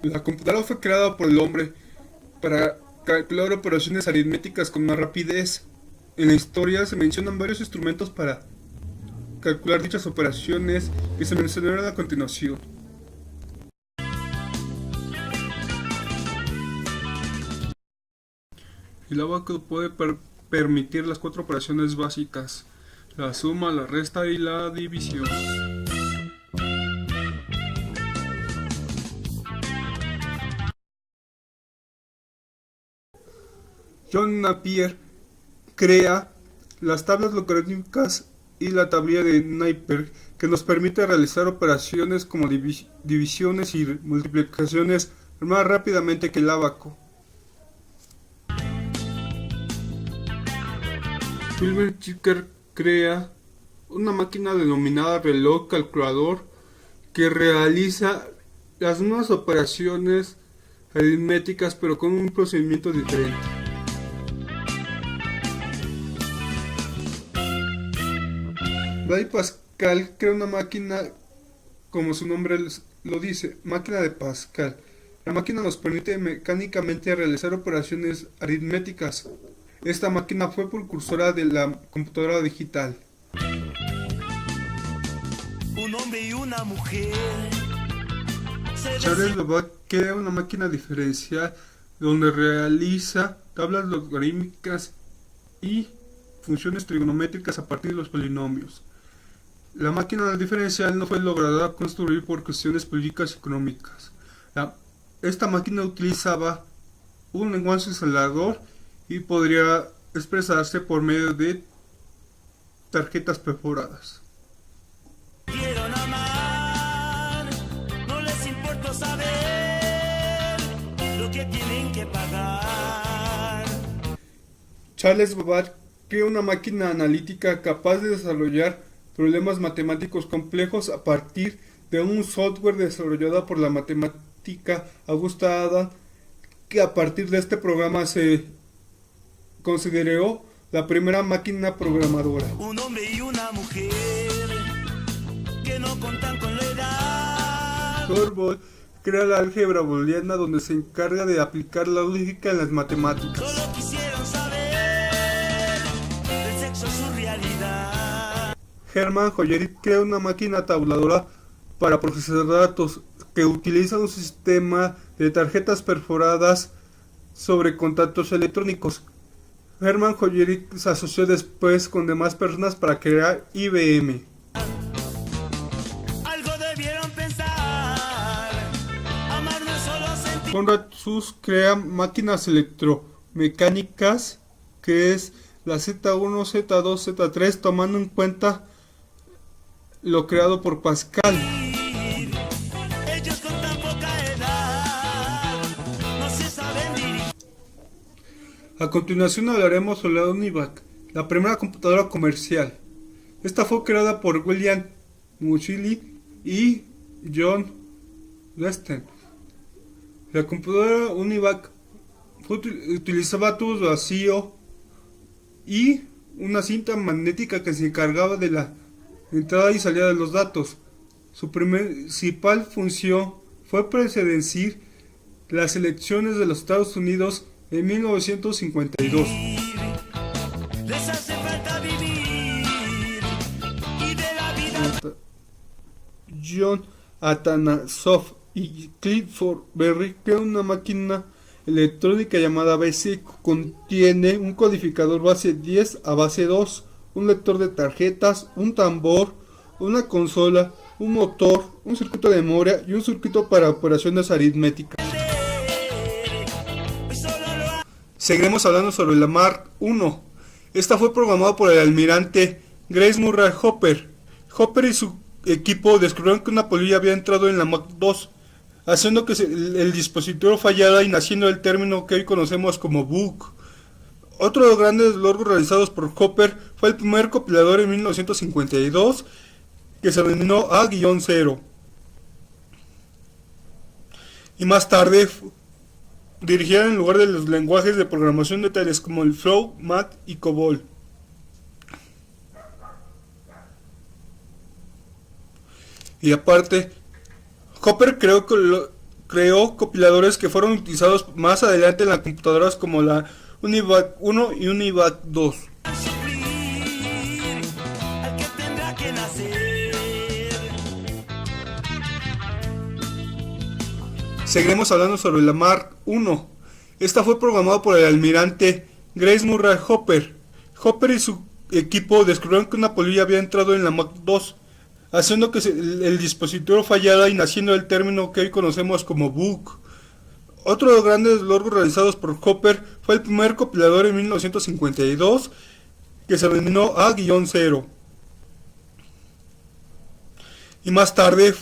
La computadora fue creada por el hombre para calcular operaciones aritméticas con más rapidez. En la historia se mencionan varios instrumentos para calcular dichas operaciones que se mencionarán a continuación. El abaco puede permitir las cuatro operaciones básicas: la suma, la resta y la división. John Napier crea las tablas logarítmicas y la tablilla de Napier, que nos permite realizar operaciones como divisiones y multiplicaciones más rápidamente que el abaco. Wilbur Chicker crea una máquina denominada reloj calculador que realiza las mismas operaciones aritméticas pero con un procedimiento diferente. Blaise Pascal crea una máquina, como su nombre lo dice, máquina de Pascal. La máquina nos permite mecánicamente realizar operaciones aritméticas. Esta máquina fue precursora de la computadora digital. Un hombre y una mujer. Charles Babbage crea una máquina diferencial donde realiza tablas logarítmicas y funciones trigonométricas a partir de los polinomios. La máquina diferencial no fue lograda construir por cuestiones políticas y económicas. Esta máquina utilizaba un lenguaje ensamblador y podría expresarse por medio de tarjetas perforadas. Quiero amar, no les importa saber lo que tienen que pagar. Charles Babbage crea una máquina analítica capaz de desarrollar problemas matemáticos complejos a partir de un software desarrollado por la matemática Augusta Adam, que a partir de este programa se consideró la primera máquina programadora. Un hombre y una mujer que no contan con la edad. Corbol crea la álgebra booleana, donde se encarga de aplicar la lógica en las matemáticas. Solo quisieron saber del sexo su realidad. Hermann Hollerith crea una máquina tabuladora para procesar datos que utiliza un sistema de tarjetas perforadas sobre contactos electrónicos. Hermann Hollerith se asoció después con demás personas para crear IBM. Algo debieron pensar. Amar no es solo sentir. Konrad Zuse crea máquinas electromecánicas, que es la Z1, Z2, Z3, tomando en cuenta lo creado por Pascal. Ellos con tan poca edad no se saben dirigir. A continuación hablaremos sobre la UNIVAC, la primera computadora comercial. Esta fue creada por William Muschelli y John Westen. La computadora UNIVAC utilizaba tubos vacíos y una cinta magnética que se encargaba de la entrada y salida de los datos. Su principal función fue predecir las elecciones de los Estados Unidos en 1952. Les hace falta vivir y de la vida. John Atanasoff y Clifford Berry crearon una máquina electrónica llamada BASIC. Contiene un codificador base 10 a base 2, un lector de tarjetas, un tambor, una consola, un motor, un circuito de memoria y un circuito para operaciones aritméticas. Seguiremos hablando sobre la Mark I. Esta fue programada por el almirante Grace Murray Hopper. Hopper y su equipo descubrieron que una polilla había entrado en la Mark II, haciendo que el dispositivo fallara y naciendo el término que hoy conocemos como bug. Otro de los grandes logros realizados por Hopper fue el primer compilador en 1952, que se denominó A-0. Y más tarde dirigieron en lugar de los lenguajes de programación de tales como el Flow, Mat y COBOL. Y aparte, Hopper creó creó compiladores que fueron utilizados más adelante en las computadoras como la UNIVAC 1 y UNIVAC 2. Sufrir al que tendrá que nacer. Seguiremos hablando sobre la Mark I. Esta fue programada por el almirante Grace Murray Hopper. Hopper y su equipo descubrieron que una polilla había entrado en la Mark II, haciendo que el dispositivo fallara y naciendo el término que hoy conocemos como bug. Otro de los grandes logros realizados por Hopper fue el primer compilador en 1952 que se denominó A-0. Y más tarde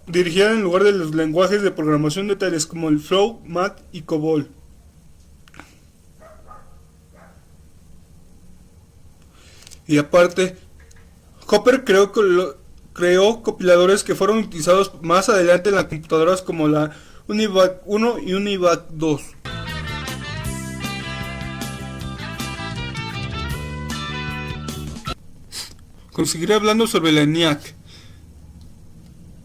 dirigía en lugar de los lenguajes de programación de tales como el Flow, Mat y COBOL. Y aparte, Hopper creó compiladores que fueron utilizados más adelante en las computadoras como la UNIVAC 1 y UNIVAC 2. Seguiré hablando sobre la ENIAC.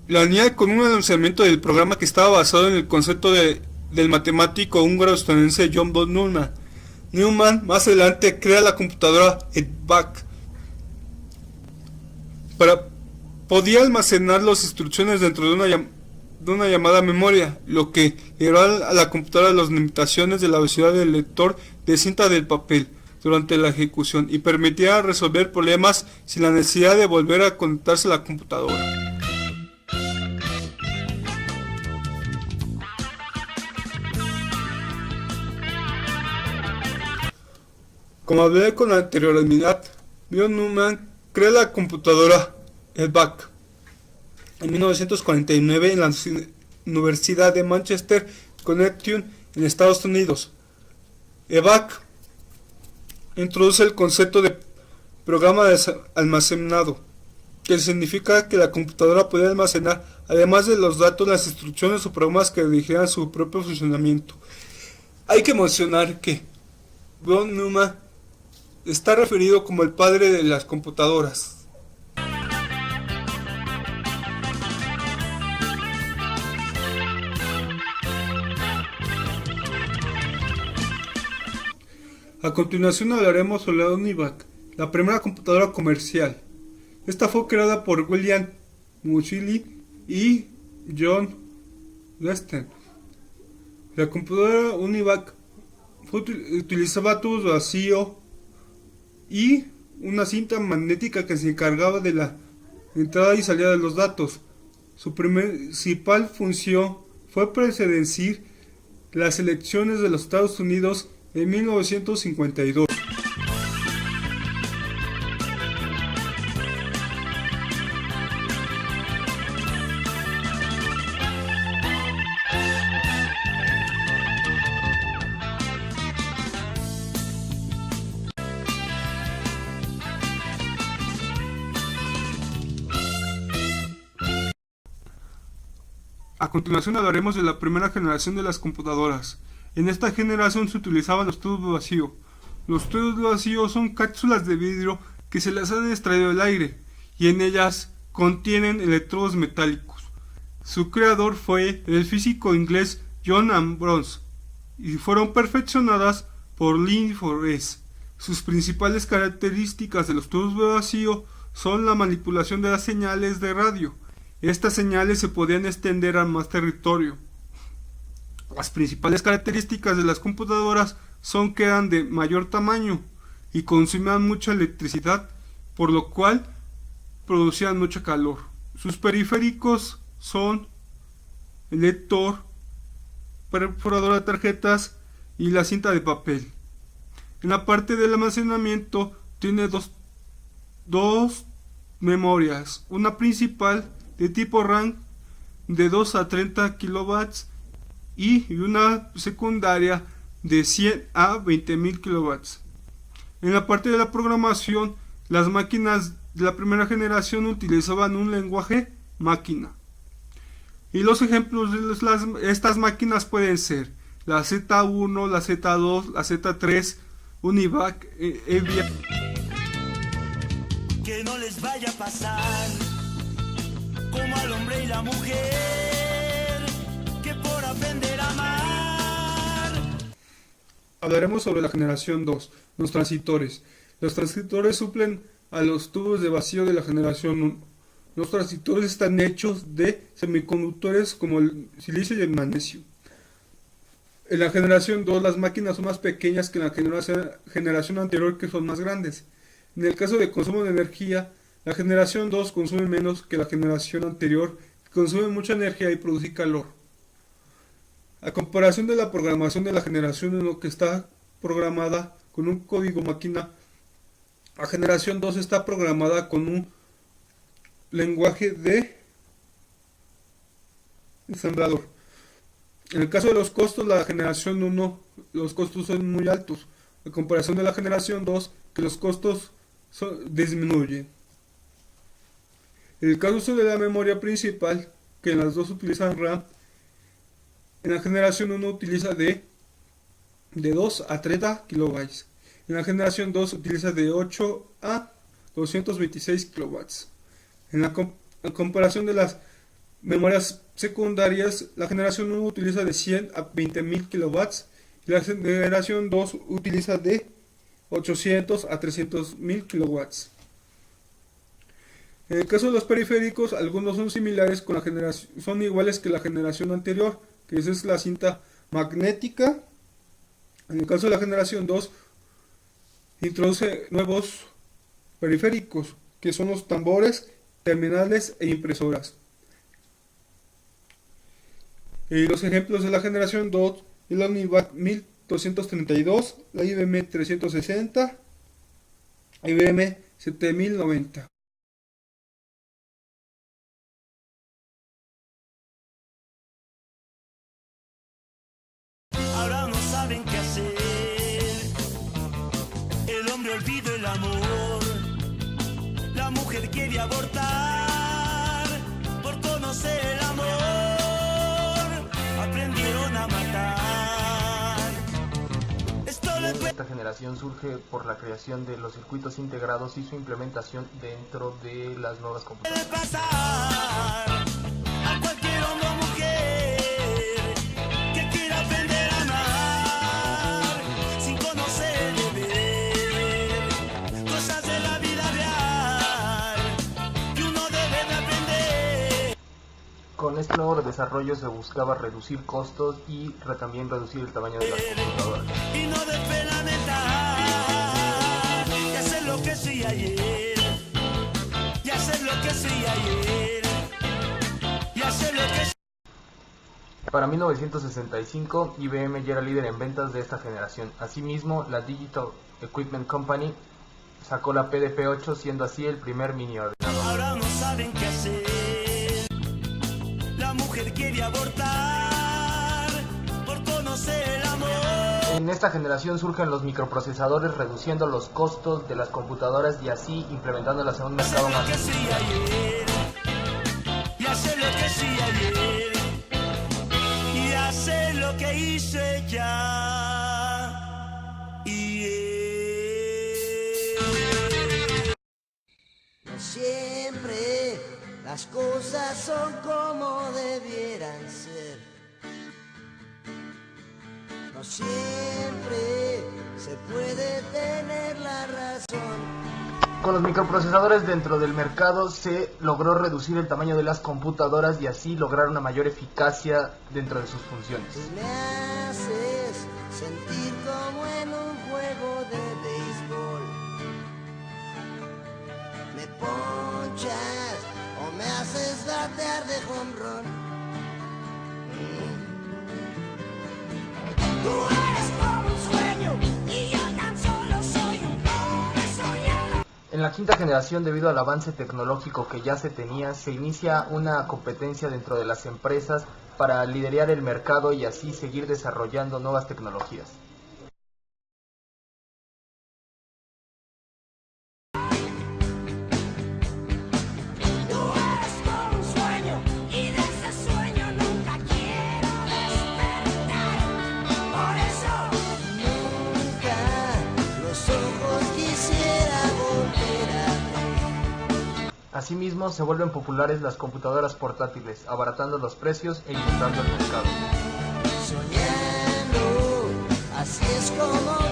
La ENIAC, con un lanzamiento del programa que estaba basado en el concepto del matemático húngaro-estadounidense John von Neumann. Neumann más adelante crea la computadora EDVAC. Podía almacenar las instrucciones dentro de una llamada memoria, lo que liberó a la computadora las limitaciones de la velocidad del lector de cinta del papel durante la ejecución y permitía resolver problemas sin la necesidad de volver a conectarse a la computadora. Como hablé con anterioridad, Von Neumann crea la computadora EDVAC en 1949 en la Universidad de Manchester, Connecticut, en Estados Unidos. EDVAC introduce el concepto de programa almacenado, que significa que la computadora puede almacenar, además de los datos, las instrucciones o programas que dirigirán su propio funcionamiento. Hay que mencionar que Von Neumann está referido como el padre de las computadoras. A continuación hablaremos sobre la UNIVAC, la primera computadora comercial. Esta fue creada por William Munsey y John Weston. La computadora UNIVAC utilizaba tubos vacíos y una cinta magnética que se encargaba de la entrada y salida de los datos. Su principal función fue predecir las elecciones de los Estados Unidos en 1952. A continuación hablaremos de la primera generación de las computadoras. En esta generación se utilizaban los tubos vacíos. Los tubos vacíos son cápsulas de vidrio que se les han extraído del aire y en ellas contienen electrodos metálicos. Su creador fue el físico inglés John Ambrose y fueron perfeccionadas por Lee Forrest. Sus principales características de los tubos vacíos son la manipulación de las señales de radio. Estas señales se podían extender a más territorio. Las principales características de las computadoras son que eran de mayor tamaño y consumían mucha electricidad, por lo cual producían mucho calor. Sus periféricos son el lector, perforador de tarjetas y la cinta de papel. En la parte del almacenamiento tiene dos memorias, una principal de tipo RAM de 2 a 30 kilobytes y una secundaria de 100 a 20.000 kilobytes. En la parte de la programación, las máquinas de la primera generación utilizaban un lenguaje máquina. Y los ejemplos de estas máquinas pueden ser la Z1, la Z2, la Z3, UNIVAC, EVIAC. Que no les vaya a pasar como al hombre y la mujer, hablaremos sobre la generación 2, los transistores. Los transistores suplen a los tubos de vacío de la generación 1. Los transistores están hechos de semiconductores como el silicio y el magnesio. En la generación 2 las máquinas son más pequeñas que en la generación anterior, que son más grandes. En el caso de consumo de energía, la generación 2 consume menos que la generación anterior, que consume mucha energía y produce calor. A comparación de la programación de la generación 1, que está programada con un código máquina, la generación 2 está programada con un lenguaje de ensamblador. En el caso de los costos, la generación 1, los costos son muy altos, a comparación de la generación 2, que los costos disminuyen. En el caso de la memoria principal, que en las dos utilizan RAM, en la generación 1 utiliza de 2 a 30 kilobytes. En la generación 2 utiliza de 8 a 226 kilowatts. En la comparación de las memorias secundarias, la generación 1 utiliza de 100 a 20.000 kilowatts y la generación 2 utiliza de 800 a 300.000 kilowatts. En el caso de los periféricos, algunos son similares con la generación, son iguales que la generación anterior, que esa es la cinta magnética. En el caso de la generación 2, introduce nuevos periféricos, que son los tambores, terminales e impresoras. Los ejemplos de la generación 2, el OmniVac 1232, la IBM 360, IBM 7090. Ahora no saben qué hacer. El hombre olvidó el amor. La mujer quiere abortar por conocer el amor. Aprendieron a matar. Esta generación surge por la creación de los circuitos integrados y su implementación dentro de las nuevas computadoras. Puede pasar a cualquier hombre o mujer que quiera aprender a amar sin conocer el deber, cosas de la vida real que uno debe de aprender. Con este nuevo desarrollo se buscaba reducir costos y también reducir el tamaño de las computadoras. Y no después lamentar y hacer lo que sí ayer, y hacer lo que sí ayer, y hacer lo que sí. Para 1965, IBM ya era líder en ventas de esta generación. Asimismo, la Digital Equipment Company sacó la PDP-8, siendo así el primer mini ordenador. Ahora no saben qué hacer. La mujer quiere abortar por conocer el amor. En esta generación surgen los microprocesadores, reduciendo los costos de las computadoras y así implementándolas en un mercado más. Y hacer lo que sí ayer, y hacer lo que hice ya. No siempre las cosas son como debieran ser. No siempre se puede tener la razón. Con los microprocesadores dentro del mercado se logró reducir el tamaño de las computadoras y así lograr una mayor eficacia dentro de sus funciones. Me haces sentir como en un juego de béisbol. Me ponchas o me haces batear de home run. Tú eres como un sueño y yo tan solo soy un pobre soñador. En la quinta generación, debido al avance tecnológico que ya se tenía, se inicia una competencia dentro de las empresas para liderar el mercado y así seguir desarrollando nuevas tecnologías. Asimismo, se vuelven populares las computadoras portátiles, abaratando los precios e inundando el mercado. Soñando Así es como